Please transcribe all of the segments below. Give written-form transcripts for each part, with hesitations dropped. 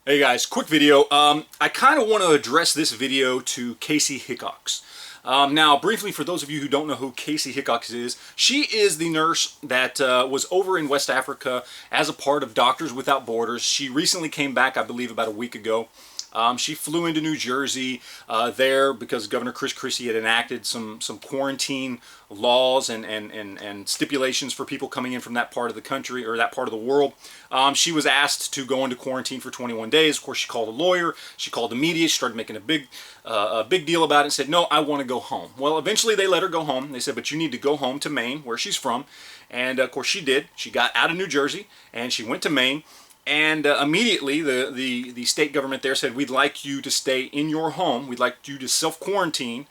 Hey guys, quick video. I kind of want to address this video to Kaci Hickox. Now, briefly, for those of you who don't know who Kaci Hickox is, she is the nurse that was over in West Africa as a part of Doctors Without Borders. She recently came back, I believe, about a week ago. She flew into New Jersey there because Governor Chris Christie had enacted some quarantine laws and stipulations for people coming in from that part of the country or that part of the world. She was asked to go into quarantine for 21 days. Of course, she called a lawyer. She called the media. She started making a big deal about it and said, no, I want to go home. Well, eventually they let her go home. They said, but you need to go home to Maine, where she's from. And of course she did. She got out of New Jersey and she went to Maine. And immediately the state government there said, we'd like you to stay in your home. We'd like you to self-quarantine.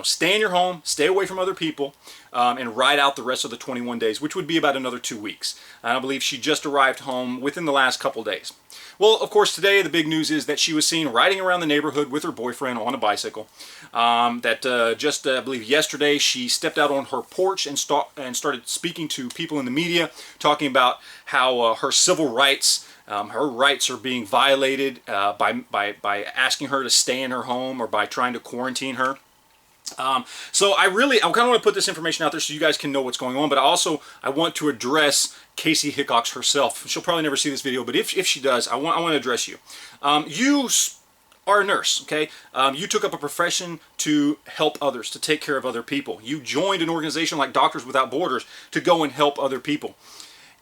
Stay in your home, stay away from other people, and ride out the rest of the 21 days, which would be about another 2 weeks. And I believe she just arrived home within the last couple days. Well, of course, today the big news is that she was seen riding around the neighborhood with her boyfriend on a bicycle. I believe yesterday, she stepped out on her porch and started speaking to people in the media, talking about how her civil rights, her rights are being violated by asking her to stay in her home or by trying to quarantine her. So I kind of want to put this information out there so you guys can know what's going on, but I want to address Kaci Hickox herself. She'll probably never see this video, but if she does, I want to address you. You are a nurse, okay? You took up a profession to help others, to take care of other people. You joined an organization like Doctors Without Borders to go and help other people.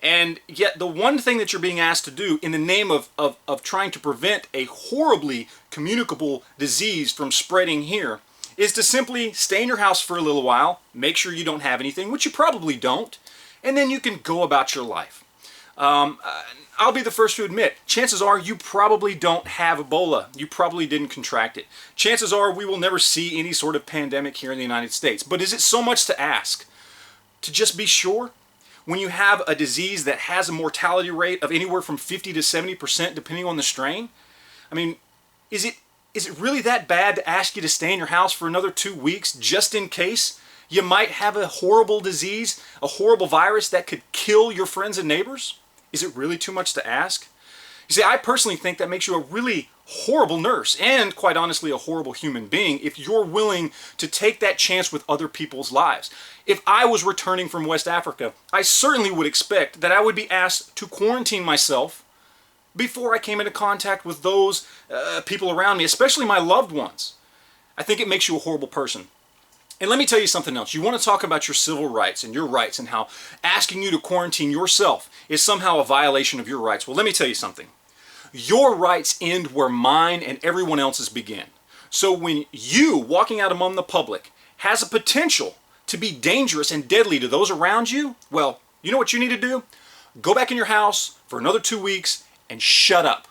And yet the one thing that you're being asked to do in the name of trying to prevent a horribly communicable disease from spreading here is to simply stay in your house for a little while, make sure you don't have anything, which you probably don't, and then you can go about your life. I'll be the first to admit, chances are you probably don't have Ebola. You probably didn't contract it. Chances are we will never see any sort of pandemic here in the United States. But is it so much to ask to just be sure? When you have a disease that has a mortality rate of anywhere from 50 to 70% depending on the strain, I mean, is it really that bad to ask you to stay in your house for another 2 weeks just in case you might have a horrible disease, a horrible virus that could kill your friends and neighbors? Is it really too much to ask? You see, I personally think that makes you a really horrible nurse and, quite honestly, a horrible human being if you're willing to take that chance with other people's lives. If I was returning from West Africa, I certainly would expect that I would be asked to quarantine myself before I came into contact with those people around me, especially my loved ones. I think it makes you a horrible person. And let me tell you something else. You want to talk about your civil rights and your rights and how asking you to quarantine yourself is somehow a violation of your rights. Well, let me tell you something. Your rights end where mine and everyone else's begin. So when you, walking out among the public, has a potential to be dangerous and deadly to those around you, well, you know what you need to do? Go back in your house for another 2 weeks and shut up.